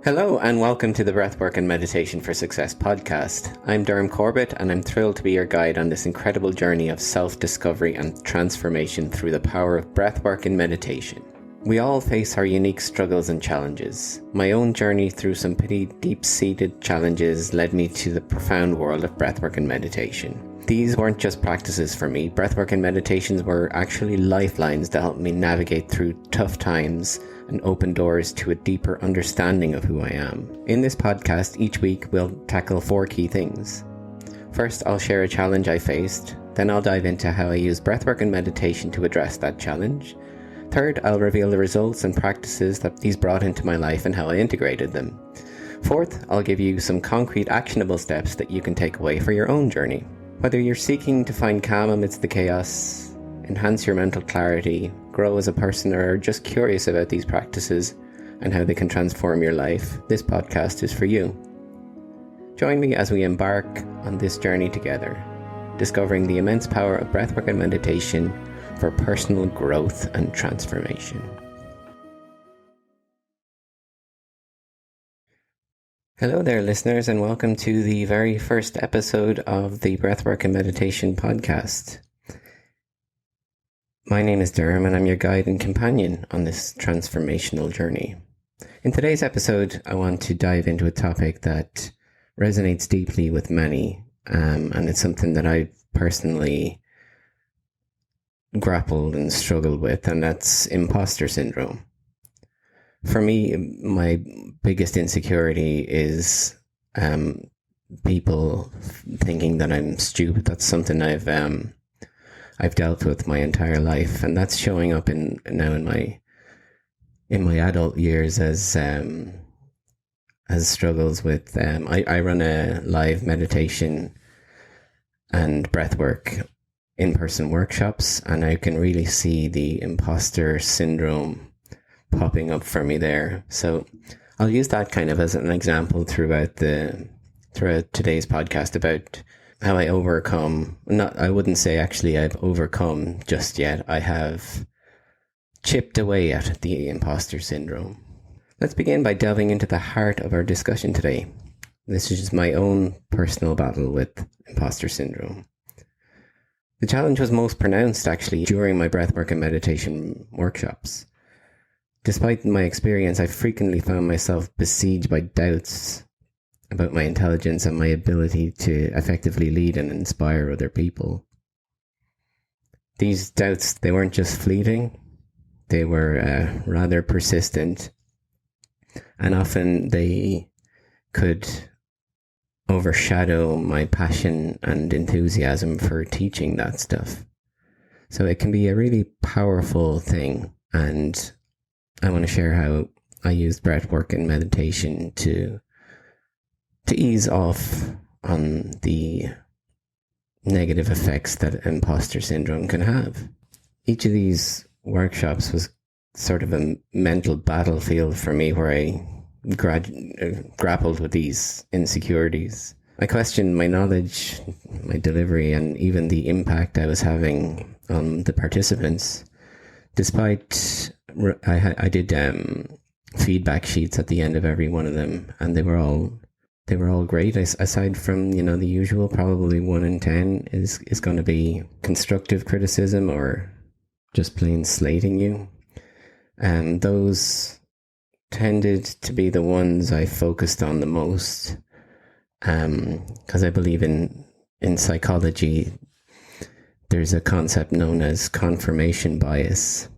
Hello and welcome to the Breathwork and Meditation for Success podcast. I'm Durham Corbett and I'm thrilled to be your guide on this incredible journey of self-discovery and transformation through the power of breathwork and meditation. We all face our unique struggles and challenges. My own journey through some pretty deep-seated challenges led me to the profound world of breathwork and meditation. These weren't just practices for me. Breathwork and meditations were actually lifelines to help me navigate through tough times and open doors to a deeper understanding of who I am. In this podcast, each week we'll tackle 4 key things. First, I'll share a challenge I faced. Then I'll dive into how I use breathwork and meditation to address that challenge. Third, I'll reveal the results and practices that these brought into my life and how I integrated them. Fourth, I'll give you some concrete actionable steps that you can take away for your own journey. Whether you're seeking to find calm amidst the chaos, enhance your mental clarity, grow as a person, or just curious about these practices and how they can transform your life, this podcast is for you. Join me as we embark on this journey together, discovering the immense power of breathwork and meditation for personal growth and transformation. Hello there, listeners, and welcome to the very first episode of the Breathwork and Meditation podcast. My name is Durham, and I'm your guide and companion on this transformational journey. In today's episode, I want to dive into a topic that resonates deeply with many, and it's something that I've personally grappled and struggled with, and that's imposter syndrome. For me, my biggest insecurity is people thinking that I'm stupid. That's something I've dealt with my entire life, and that's showing up in my adult years as struggles with. I run a live meditation and breathwork in-person workshops, and I can really see the imposter syndrome popping up for me there. So I'll use that kind of as an example throughout today's podcast about how I overcome. I wouldn't say actually I've overcome just yet. I have chipped away at the imposter syndrome. Let's begin by delving into the heart of our discussion today. This is just my own personal battle with imposter syndrome. The challenge was most pronounced actually during my breathwork and meditation workshops. Despite my experience, I frequently found myself besieged by doubts about my intelligence and my ability to effectively lead and inspire other people. These doubts, they weren't just fleeting, they were rather persistent, and often they could overshadow my passion and enthusiasm for teaching that stuff. So it can be a really powerful thing, and I want to share how I used breathwork and meditation to ease off on the negative effects that imposter syndrome can have. Each of these workshops was sort of a mental battlefield for me where I grappled with these insecurities. I questioned my knowledge, my delivery, and even the impact I was having on the participants. Despite I did feedback sheets at the end of every one of them, and they were all great. Aside from the usual, probably 1 in 10 is going to be constructive criticism or just plain slating you, and those tended to be the ones I focused on the most, because I believe in psychology. There's a concept known as confirmation bias.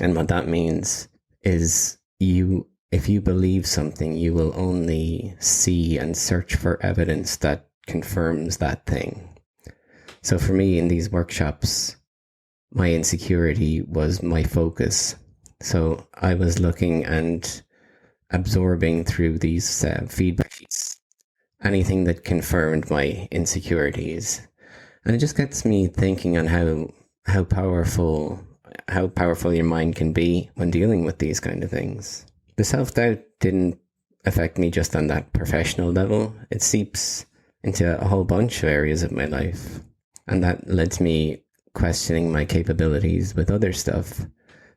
And what that means is if you believe something, you will only see and search for evidence that confirms that thing. So for me in these workshops, my insecurity was my focus. So I was looking and absorbing through these feedback sheets anything that confirmed my insecurities. And it just gets me thinking on how powerful your mind can be when dealing with these kind of things. The self-doubt didn't affect me just on that professional level. It seeps into a whole bunch of areas of my life. And that led to me questioning my capabilities with other stuff.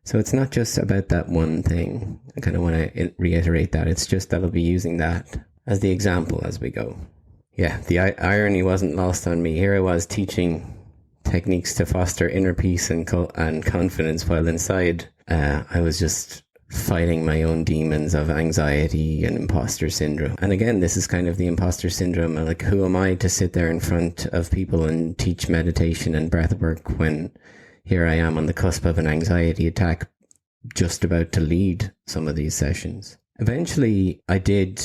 So it's not just about that one thing. I kind of want to reiterate that. It's just that I'll be using that as the example as we go. Yeah, the irony wasn't lost on me. Here I was teaching techniques to foster inner peace and confidence, while inside I was just fighting my own demons of anxiety and imposter syndrome. And again, this is kind of the imposter syndrome. Like, who am I to sit there in front of people and teach meditation and breath work when here I am on the cusp of an anxiety attack, just about to lead some of these sessions? Eventually, I did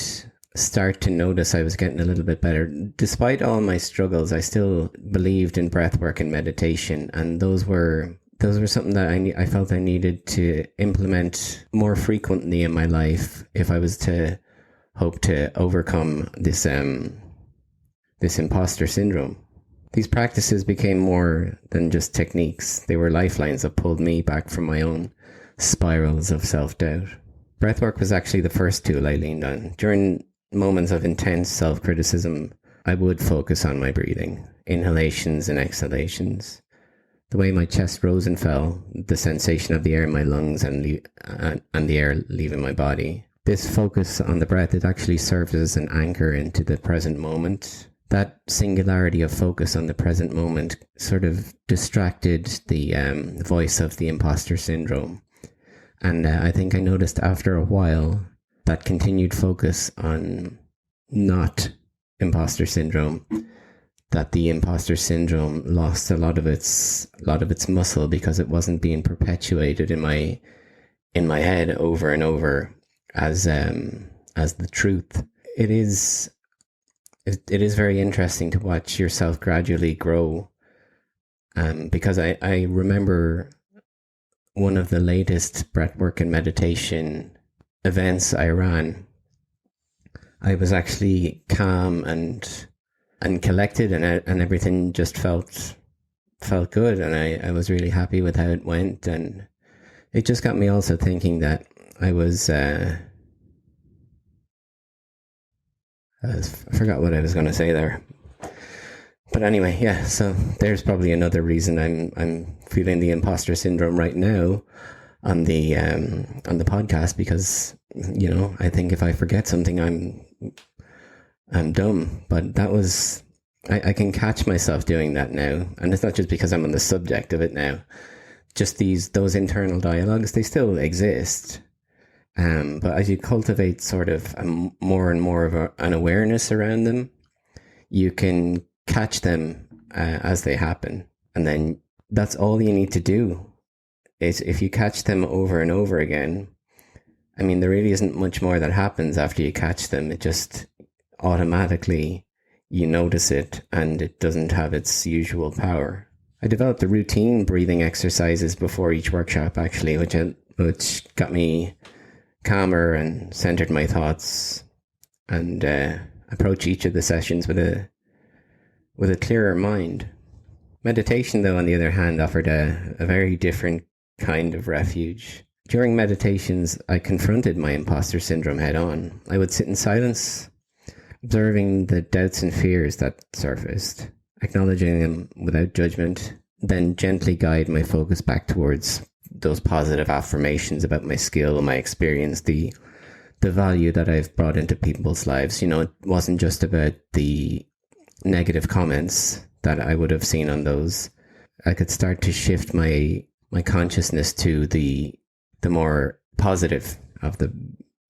start to notice I was getting a little bit better. Despite all my struggles, I still believed in breath work and meditation, and those were something that I felt I needed to implement more frequently in my life if I was to hope to overcome this imposter syndrome. These practices became more than just techniques. They were lifelines that pulled me back from my own spirals of self-doubt. Breathwork was actually the first tool I leaned on. During moments of intense self-criticism, I would focus on my breathing, inhalations and exhalations, the way my chest rose and fell, the sensation of the air in my lungs and the air leaving my body. This focus on the breath, it actually served as an anchor into the present moment. That singularity of focus on the present moment sort of distracted the voice of the imposter syndrome. And I think I noticed after a while that continued focus on not imposter syndrome, that the imposter syndrome lost a lot of its muscle because it wasn't being perpetuated in my head over and over as the truth. It is very interesting to watch yourself gradually grow, because I remember one of the latest breathwork and meditation events I ran. I was actually calm and collected, and everything just felt good, and I was really happy with how it went. And it just got me also thinking that I forgot what I was going to say there. But anyway, yeah, so there's probably another reason I'm feeling the imposter syndrome right now on the podcast, because, you know, I think if I forget something, I'm dumb. But that was, I can catch myself doing that now. And it's not just because I'm on the subject of it now. Just those internal dialogues, they still exist. But as you cultivate sort of more and more of an awareness around them, you can catch them as they happen. And then that's all you need to do. Is if you catch them over and over again, I mean, there really isn't much more that happens after you catch them. It just automatically, you notice it, and it doesn't have its usual power. I developed a routine breathing exercises before each workshop, actually, which got me calmer and centered my thoughts, and approach each of the sessions with a clearer mind. Meditation, though, on the other hand, offered a very different kind of refuge. During meditations, I confronted my imposter syndrome head on. I would sit in silence, observing the doubts and fears that surfaced, acknowledging them without judgment, then gently guide my focus back towards those positive affirmations about my skill, my experience, the value that I've brought into people's lives. You know, it wasn't just about the negative comments that I would have seen on those. I could start to shift my consciousness to the more positive of the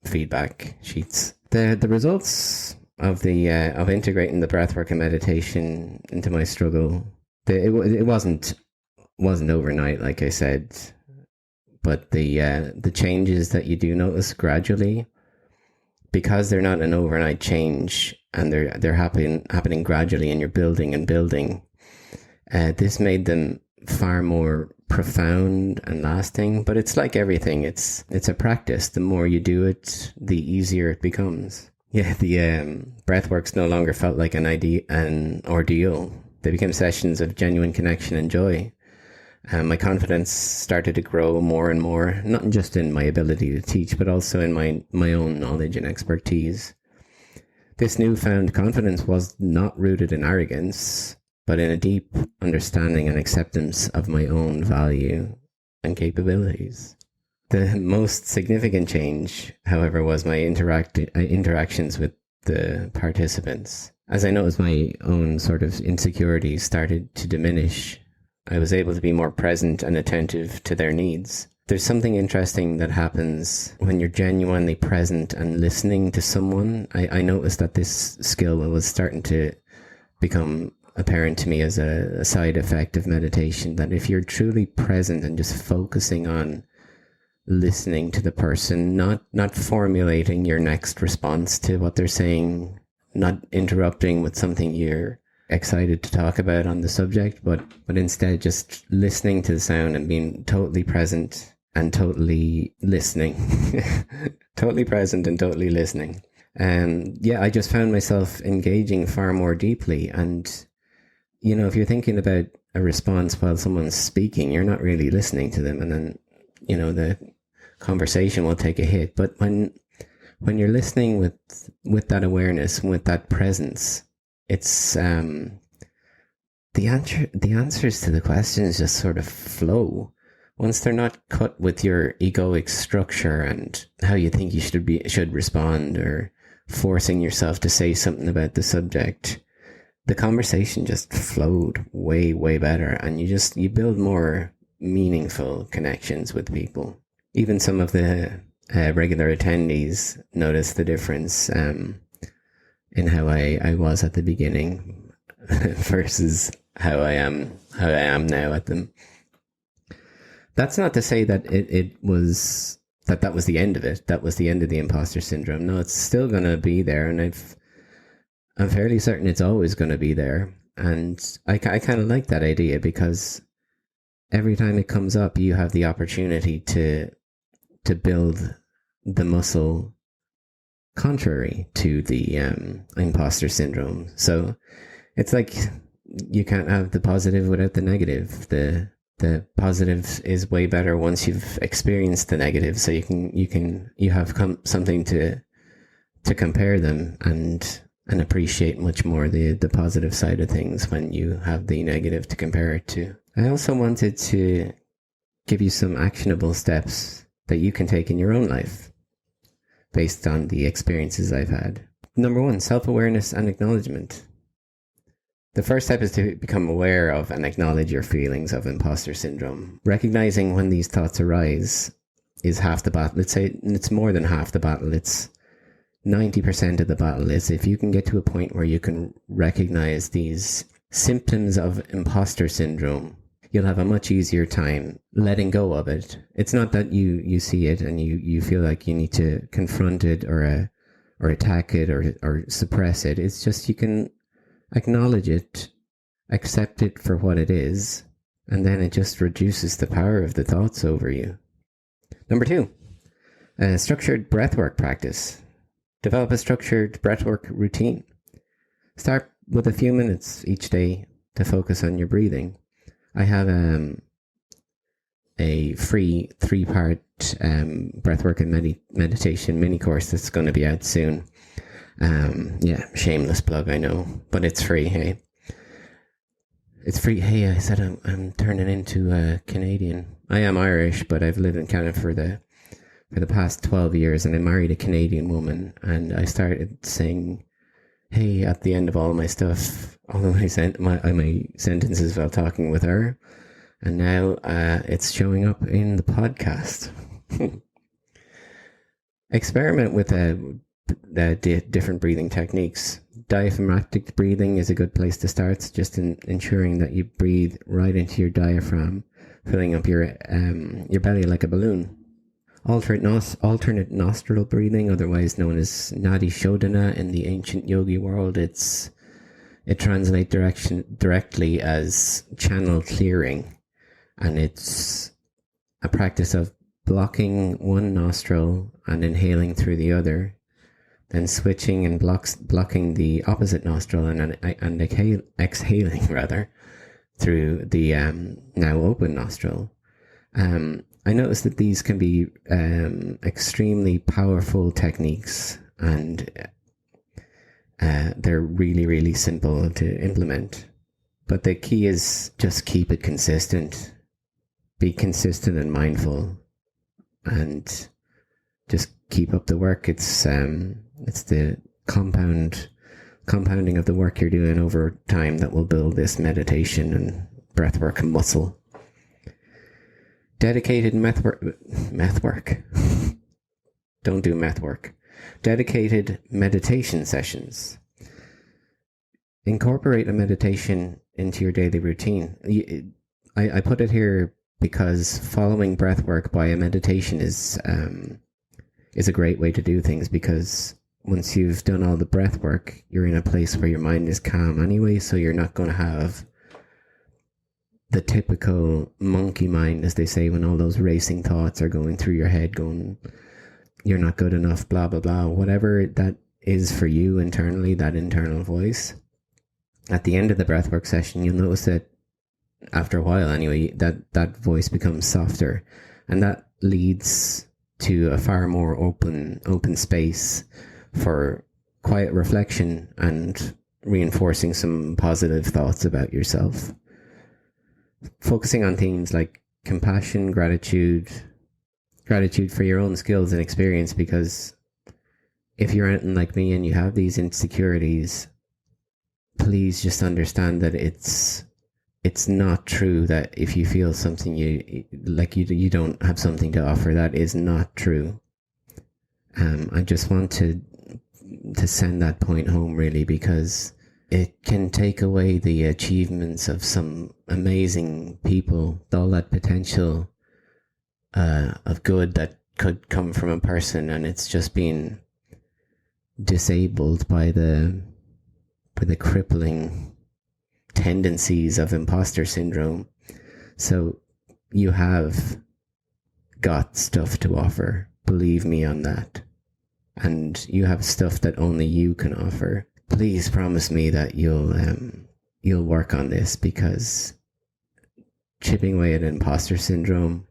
feedback sheets. The results of integrating the breathwork and meditation into my struggle, it wasn't overnight, like I said, but the changes that you do notice gradually, because they're not an overnight change, and they're happening gradually, and you're building and building. This made them far more profound and lasting. But it's like everything; it's a practice. The more you do it, the easier it becomes. Yeah, the breathworks no longer felt like an ordeal. They became sessions of genuine connection and joy. My confidence started to grow more and more, not just in my ability to teach, but also in my own knowledge and expertise. This newfound confidence was not rooted in arrogance, but in a deep understanding and acceptance of my own value and capabilities. The most significant change, however, was my interactions with the participants. As I noticed my own sort of insecurities started to diminish, I was able to be more present and attentive to their needs. There's something interesting that happens when you're genuinely present and listening to someone. I noticed that this skill was starting to become apparent to me as a side effect of meditation, that if you're truly present and just focusing on listening to the person, not formulating your next response to what they're saying, not interrupting with something you're excited to talk about on the subject, but instead just listening to the sound and being totally present and totally listening. Totally present and totally listening. I just found myself engaging far more deeply. And, if you're thinking about a response while someone's speaking, you're not really listening to them. And then, the conversation will take a hit. But when you're listening with that awareness, with that presence, it's the answers to the questions just sort of flow. Once they're not cut with your egoic structure and how you think you should respond, or forcing yourself to say something about the subject, the conversation just flowed way, way better, and you build more meaningful connections with people. Even some of the regular attendees noticed the difference in how I was at the beginning versus how I am now at them. That's not to say that that was the end of it. That was the end of the imposter syndrome. No, it's still going to be there, and I'm fairly certain it's always going to be there. And I kind of like that idea, because every time it comes up, you have the opportunity to build the muscle contrary to the imposter syndrome. So it's like you can't have the positive without the negative. The positive is way better once you've experienced the negative, so you have something to compare them and appreciate much more the positive side of things when you have the negative to compare it to. I also wanted to give you some actionable steps that you can take in your own life based on the experiences I've had. Number 1, self-awareness and acknowledgement. The first step is to become aware of and acknowledge your feelings of imposter syndrome. Recognizing when these thoughts arise is half the battle. Let's say it's more than half the battle. It's 90% of the battle. Is if you can get to a point where you can recognize these symptoms of imposter syndrome, you'll have a much easier time letting go of it. It's not that you see it and you feel like you need to confront it or attack it or suppress it. It's just you can acknowledge it, accept it for what it is, and then it just reduces the power of the thoughts over you. Number 2, structured breathwork practice. Develop a structured breathwork routine. Start with a few minutes each day to focus on your breathing. I have a free 3-part breathwork and meditation mini course that's going to be out soon. Shameless plug, I know, but it's free. Hey, it's free. Hey, I said I'm turning into a Canadian. I am Irish, but I've lived in Canada for the past 12 years, and I married a Canadian woman, and I started saying hey at the end of all my stuff, all of my sentences while talking with her, and now it's showing up in the podcast. Experiment with different breathing techniques. Diaphragmatic breathing is a good place to start, just in ensuring that you breathe right into your diaphragm, filling up your belly like a balloon. Alternate nostril breathing, otherwise known as Nadi Shodhana in the ancient yogi world, it translates directly as channel clearing, and it's a practice of blocking one nostril and inhaling through the other, then switching and blocking the opposite nostril and exhaling rather through the now open nostril. I noticed that these can be extremely powerful techniques, and they're really, really simple to implement. But the key is just keep it consistent. Be consistent and mindful and just keep up the work. It's the compounding of the work you're doing over time that will build this meditation and breathwork muscle. Dedicated meth work. Don't do meth work. Dedicated meditation sessions. Incorporate a meditation into your daily routine. I put it here because following breathwork by a meditation is a great way to do things, because once you've done all the breathwork, you're in a place where your mind is calm anyway, so you're not going to have the typical monkey mind, as they say, when all those racing thoughts are going through your head, going, you're not good enough, blah, blah, blah, whatever that is for you internally, that internal voice. At the end of the breathwork session, you'll notice that after a while anyway, that voice becomes softer, and that leads to a far more open space for quiet reflection and reinforcing some positive thoughts about yourself. Focusing on themes like compassion, gratitude for your own skills and experience, because if you're anything like me and you have these insecurities, please just understand that it's not true that if you feel something you don't have something to offer. That is not true. I just want to send that point home, really, because it can take away the achievements of some amazing people, all that potential of good that could come from a person, and it's just been disabled by the crippling tendencies of imposter syndrome. So you have got stuff to offer, believe me on that, and you have stuff that only you can offer. Please promise me that you'll work on this, because chipping away at imposter syndrome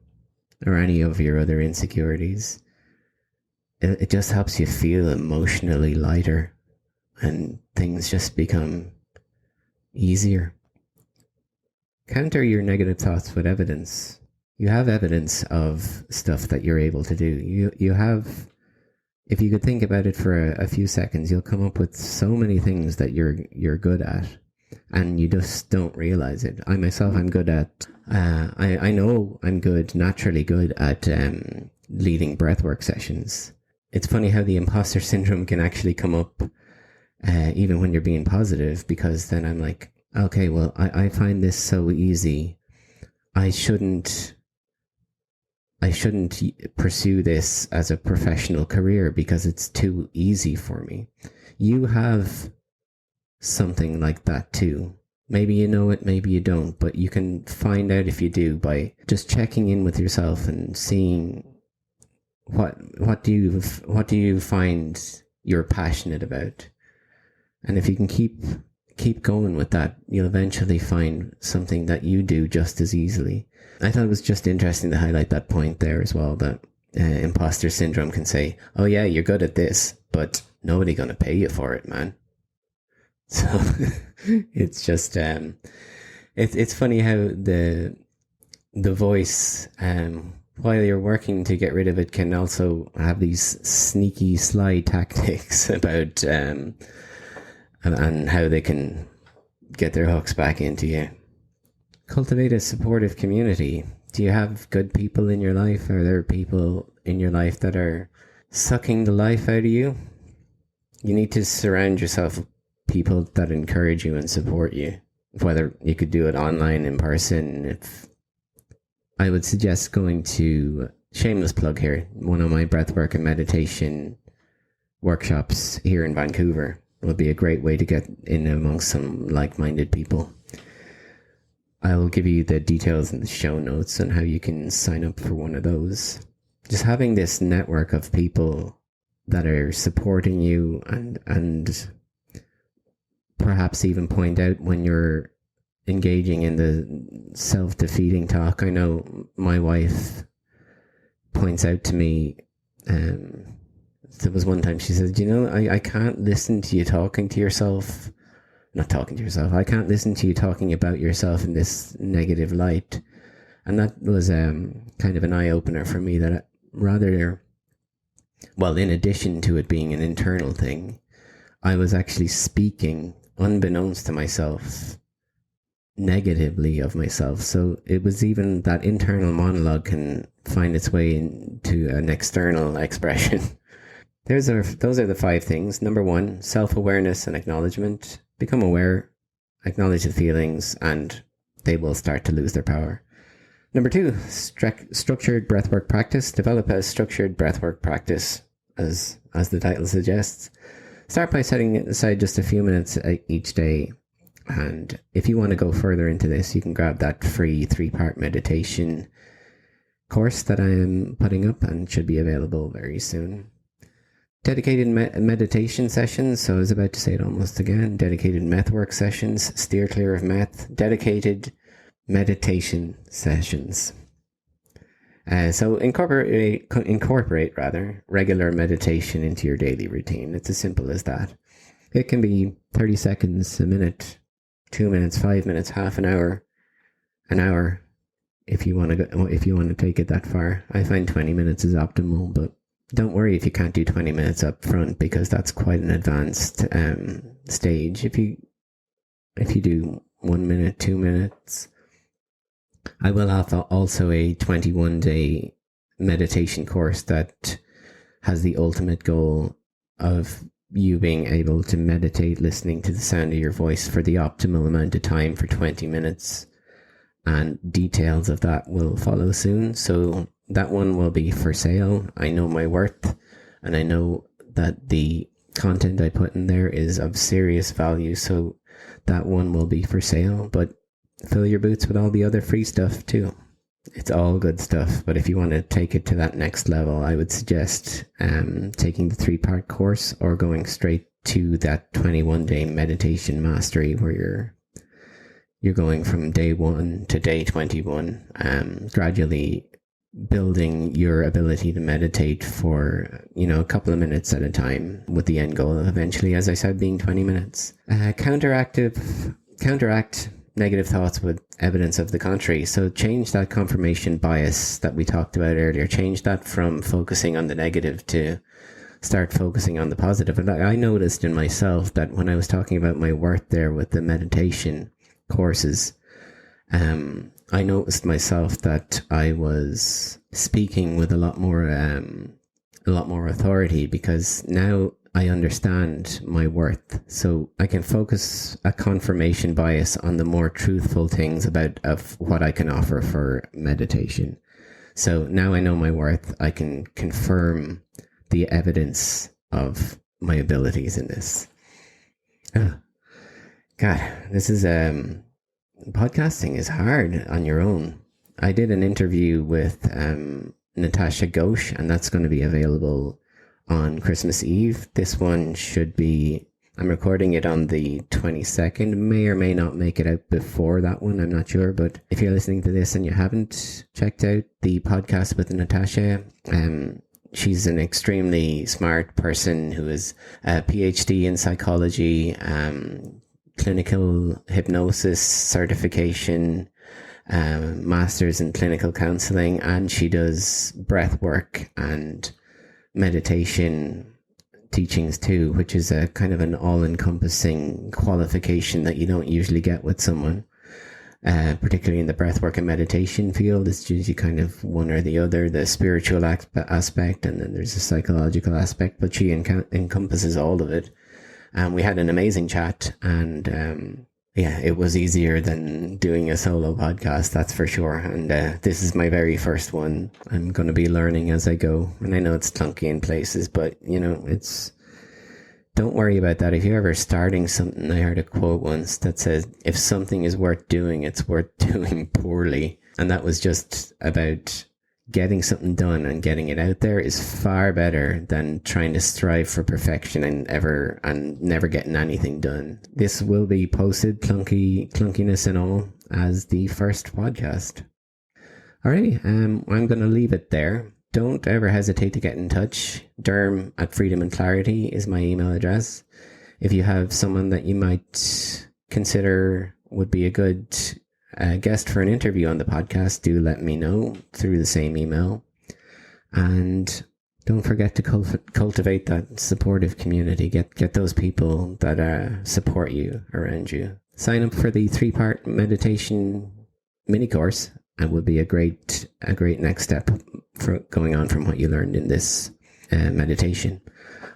or any of your other insecurities, it just helps you feel emotionally lighter, and things just become easier. Counter your negative thoughts with evidence. You have evidence of stuff that you're able to do. You have, if you could think about it for a few seconds, you'll come up with so many things that you're good at, and you just don't realize it. I myself, I'm good at, I know I'm naturally good at leading breathwork sessions. It's funny how the imposter syndrome can actually come up even when you're being positive, because then I'm like, okay, well, I find this so easy. I shouldn't pursue this as a professional career because it's too easy for me. You have something like that too. Maybe you know it, maybe you don't, but you can find out if you do by just checking in with yourself and seeing what do you find you're passionate about. And if you can keep going with that, you'll eventually find something that you do just as easily. I thought it was just interesting to highlight that point there as well, that imposter syndrome can say, oh yeah, you're good at this, but nobody gonna pay you for it, man. So it's just it's funny how the voice, while you're working to get rid of it, can also have these sneaky, sly tactics about and how they can get their hooks back into you. Cultivate a supportive community. Do you have good people in your life? Are there people in your life that are sucking the life out of you? You need to surround yourself with people that encourage you and support you, whether you could do it online, in person. If I would suggest going to, shameless plug here, one of my breathwork and meditation workshops here in Vancouver would be a great way to get in amongst some like-minded people. I will give you the details in the show notes on how you can sign up for one of those. Just having this network of people that are supporting you and perhaps even point out when you're engaging in the self-defeating talk. I know my wife points out to me, there was one time she said, I can't listen to you talking to yourself. Not talking to yourself. I can't listen to you talking about yourself in this negative light. And that was kind of an eye-opener for me, that rather, well, in addition to it being an internal thing, I was actually speaking, unbeknownst to myself, negatively of myself. So it was even that internal monologue can find its way into an external expression. Those are the 5 things. Number 1, self-awareness and acknowledgement. Become aware, acknowledge the feelings, and they will start to lose their power. Number 2, structured breathwork practice. Develop a structured breathwork practice, as the title suggests. Start by setting aside just a few minutes each day. And if you want to go further into this, you can grab that free 3-part meditation course that I am putting up and should be available very soon. Dedicated meditation sessions. So I was about to say it almost again. Dedicated meth work sessions. Steer clear of meth. Dedicated meditation sessions. So incorporate regular meditation into your daily routine. It's as simple as that. It can be 30 seconds, a minute, 2 minutes, 5 minutes, half an hour, if you want to take it that far. I find 20 minutes is optimal, but don't worry if you can't do 20 minutes up front, because that's quite an advanced stage. If you do 1 minute, 2 minutes, I will have also a 21-day meditation course that has the ultimate goal of you being able to meditate listening to the sound of your voice for the optimal amount of time for 20 minutes. And details of that will follow soon. So that one will be for sale. I know my worth, and I know that the content I put in there is of serious value. So that one will be for sale, but fill your boots with all the other free stuff too. It's all good stuff, but if you want to take it to that next level, I would suggest taking the 3-part course or going straight to that 21-day meditation mastery, where you're going from day 1 to day 21, gradually building your ability to meditate for, a couple of minutes at a time, with the end goal of eventually, as I said, being 20 minutes. Counteract negative thoughts with evidence of the contrary. So change that confirmation bias that we talked about earlier. Change that from focusing on the negative to start focusing on the positive. And I noticed in myself that when I was talking about my worth there with the meditation courses, I noticed myself that I was speaking with a lot more authority, because now I understand my worth. So I can focus a confirmation bias on the more truthful things of what I can offer for meditation. So now I know my worth. I can confirm the evidence of my abilities in this. God, this is podcasting is hard on your own. I did an interview with Natasha Ghosh, and that's going to be available on Christmas Eve. This one I'm recording it on the 22nd, may or may not make it out before that one, I'm not sure. But if you're listening to this and you haven't checked out the podcast with Natasha, she's an extremely smart person who is a PhD in psychology, clinical hypnosis certification, masters in clinical counseling, and she does breath work and meditation teachings too, which is a kind of an all-encompassing qualification that you don't usually get with someone, particularly in the breathwork and meditation field. It's usually kind of one or the other, the spiritual aspect, and then there's a psychological aspect, but she encompasses all of it. And we had an amazing chat, and it was easier than doing a solo podcast, that's for sure. And this is my very first one. I'm going to be learning as I go. And I know it's clunky in places, but, don't worry about that. If you're ever starting something, I heard a quote once that says, if something is worth doing, it's worth doing poorly. And that was just about getting something done, and getting it out there is far better than trying to strive for perfection and never getting anything done. This will be posted, clunkiness and all, as the first podcast. Alrighty, I'm going to leave it there. Don't ever hesitate to get in touch. Derm@freedomandclarity is my email address. If you have someone that you might consider would be a good guest for an interview on the podcast, do let me know through the same email. And don't forget to cultivate that supportive community. Get those people that support you around you. Sign up for the 3-part meditation mini course. It would be a great next step for going on from what you learned in this meditation.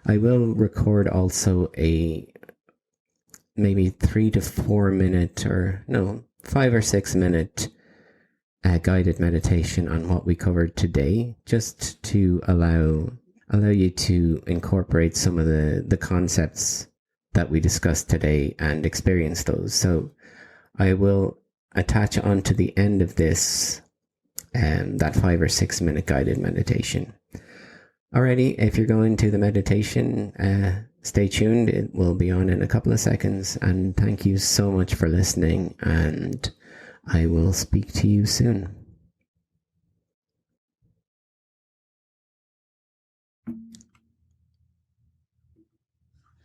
I will record also a maybe 3 to 4 minute, or no, 5 or 6 minute guided meditation on what we covered today, just to allow you to incorporate some of the concepts that we discussed today and experience those. So I will attach onto the end of this that 5 or 6 minute guided meditation. Alrighty, if you're going to the meditation, stay tuned. It will be on in a couple of seconds. And thank you so much for listening. And I will speak to you soon.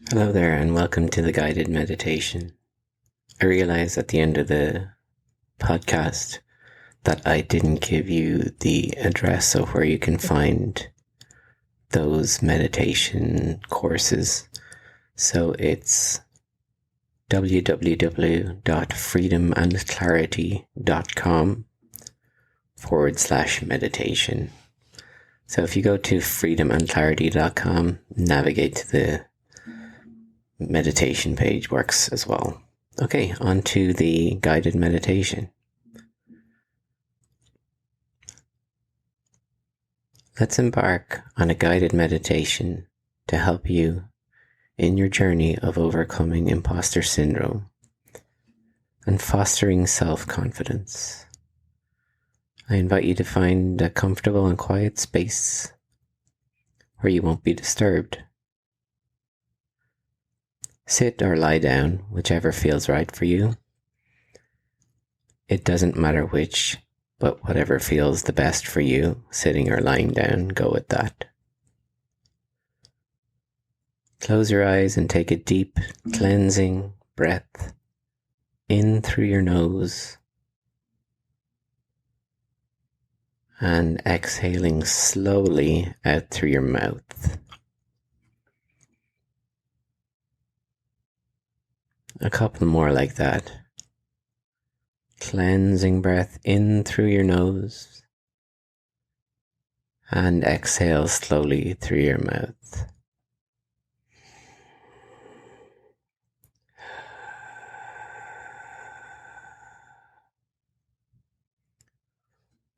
Hello there, and welcome to the guided meditation. I realized at the end of the podcast that I didn't give you the address of where you can find those meditation courses. So it's www.freedomandclarity.com/meditation. So if you go to freedomandclarity.com, navigate to the meditation page, works as well. Okay, on to the guided meditation. Let's embark on a guided meditation to help you in your journey of overcoming imposter syndrome and fostering self-confidence. I invite you to find a comfortable and quiet space where you won't be disturbed. Sit or lie down, whichever feels right for you. It doesn't matter which, but whatever feels the best for you, sitting or lying down, go with that. Close your eyes and take a deep, cleansing breath in through your nose and exhaling slowly out through your mouth. A couple more like that. Cleansing breath in through your nose and exhale slowly through your mouth.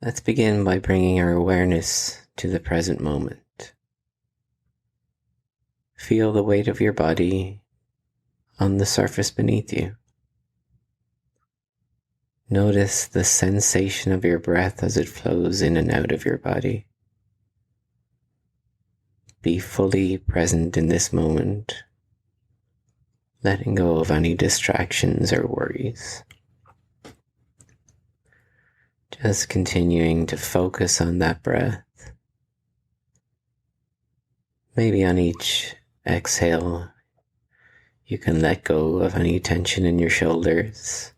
Let's begin by bringing our awareness to the present moment. Feel the weight of your body on the surface beneath you. Notice the sensation of your breath as it flows in and out of your body. Be fully present in this moment, letting go of any distractions or worries. Just continuing to focus on that breath. Maybe on each exhale, you can let go of any tension in your shoulders.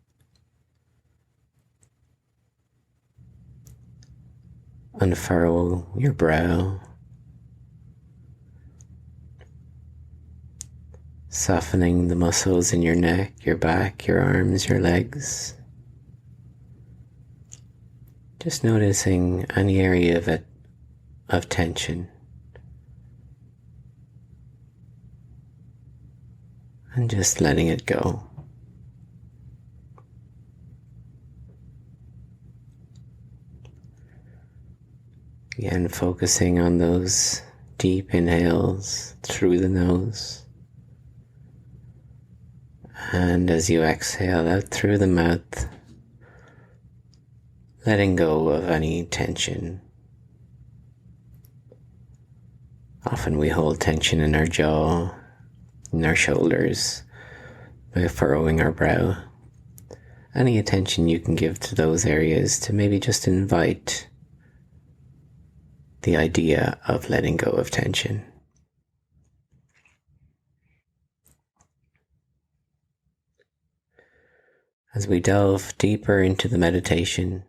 Unfurrow your brow. Softening the muscles in your neck, your back, your arms, your legs. Just noticing any area of tension. And just letting it go. Again, focusing on those deep inhales through the nose. And as you exhale out through the mouth, letting go of any tension. Often we hold tension in our jaw, in our shoulders, by furrowing our brow. Any attention you can give to those areas to maybe just invite the idea of letting go of tension. As we delve deeper into the meditation,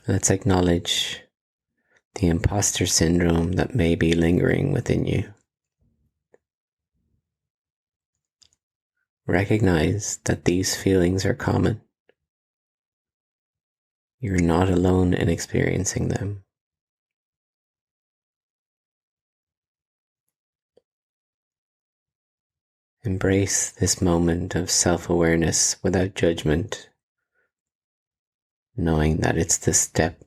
Let's acknowledge the imposter syndrome that may be lingering within you. Recognize that these feelings are common. You're not alone in experiencing them. Embrace this moment of self-awareness without judgment, knowing that it's the step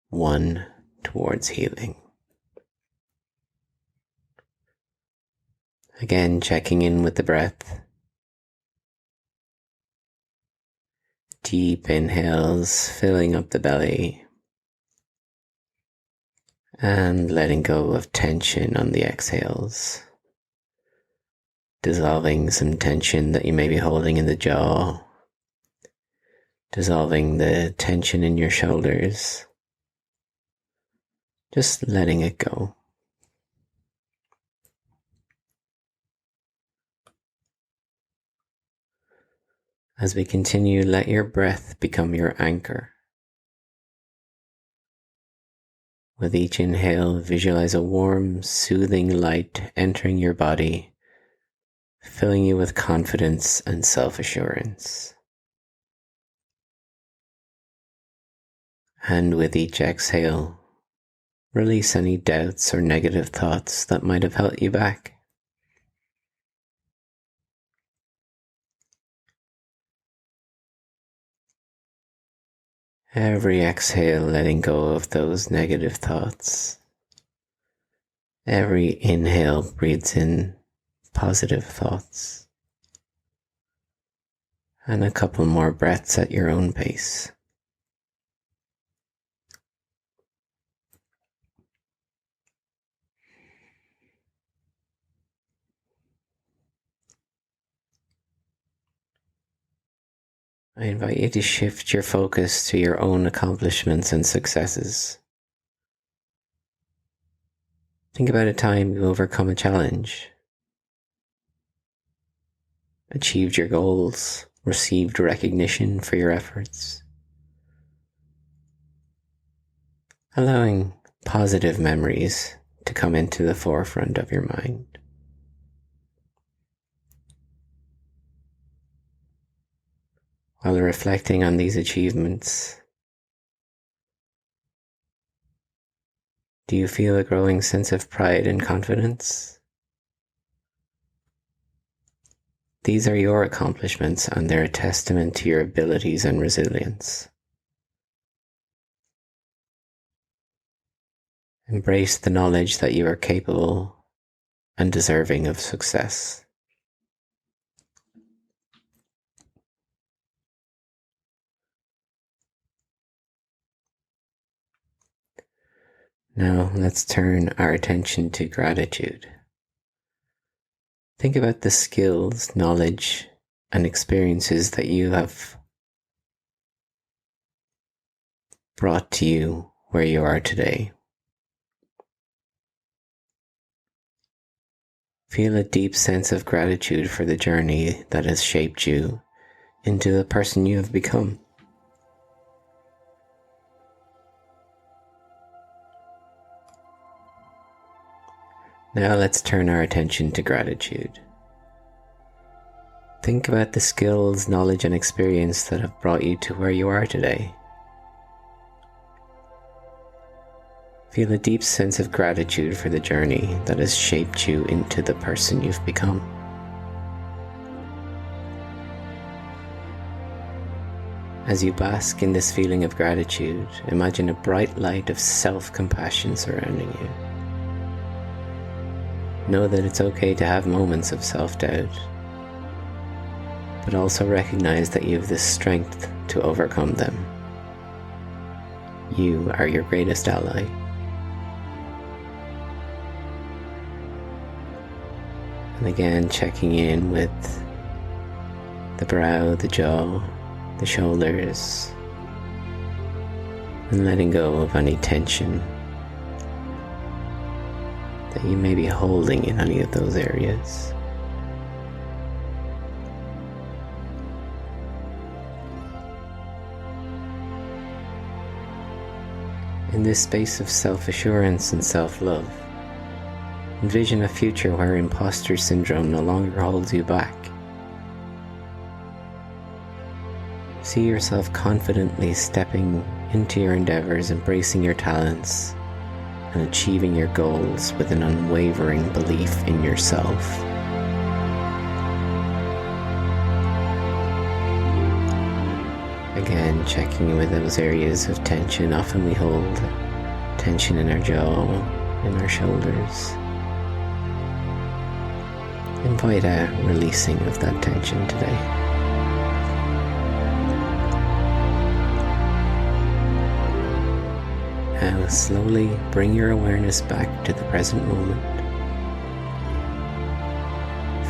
one towards healing. Again, checking in with the breath. Deep inhales, filling up the belly, and letting go of tension on the exhales. Dissolving some tension that you may be holding in the jaw. Dissolving the tension in your shoulders. Just letting it go. As we continue, let your breath become your anchor. With each inhale, visualize a warm, soothing light entering your body, filling you with confidence and self-assurance. And with each exhale, release any doubts or negative thoughts that might have held you back. Every exhale, letting go of those negative thoughts. Every inhale breathes in positive thoughts. And a couple more breaths at your own pace. I invite you to shift your focus to your own accomplishments and successes. Think about a time you overcome a challenge, achieved your goals, received recognition for your efforts. Allowing positive memories to come into the forefront of your mind. While reflecting on these achievements, do you feel a growing sense of pride and confidence? These are your accomplishments and they're a testament to your abilities and resilience. Embrace the knowledge that you are capable and deserving of success. Now let's turn our attention to gratitude. Think about the skills, knowledge, and experiences that you have brought to you where you are today. Feel a deep sense of gratitude for the journey that has shaped you into the person you have become. Now let's turn our attention to gratitude. Think about the skills, knowledge, and experience that have brought you to where you are today. Feel a deep sense of gratitude for the journey that has shaped you into the person you've become. As you bask in this feeling of gratitude, imagine a bright light of self-compassion surrounding you. Know that it's okay to have moments of self-doubt, but also recognize that you have the strength to overcome them. You are your greatest ally. And again, checking in with the brow, the jaw, the shoulders, and letting go of any tension that you may be holding in any of those areas. In this space of self-assurance and self-love, envision a future where imposter syndrome no longer holds you back. See yourself confidently stepping into your endeavors, embracing your talents, and achieving your goals with an unwavering belief in yourself. Again, checking in with those areas of tension. Often we hold tension in our jaw, in our shoulders. Invite a releasing of that tension today. Now slowly bring your awareness back to the present moment.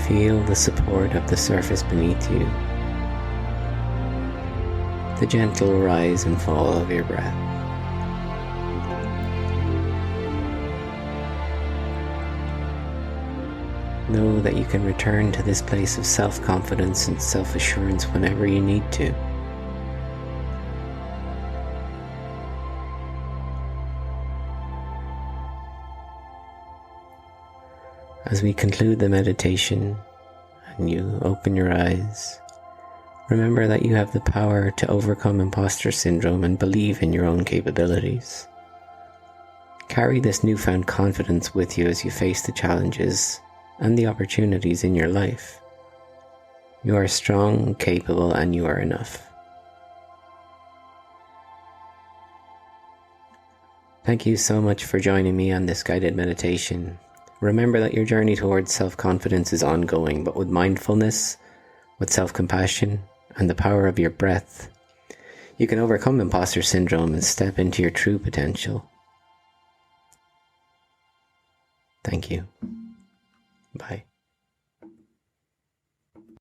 Feel the support of the surface beneath you, the gentle rise and fall of your breath. Know that you can return to this place of self-confidence and self-assurance whenever you need to. As we conclude the meditation and you open your eyes, remember that you have the power to overcome imposter syndrome and believe in your own capabilities. Carry this newfound confidence with you as you face the challenges and the opportunities in your life. You are strong, capable, and you are enough. Thank you so much for joining me on this guided meditation. Remember that your journey towards self-confidence is ongoing, but with mindfulness, with self-compassion, and the power of your breath, you can overcome imposter syndrome and step into your true potential. Thank you. Bye.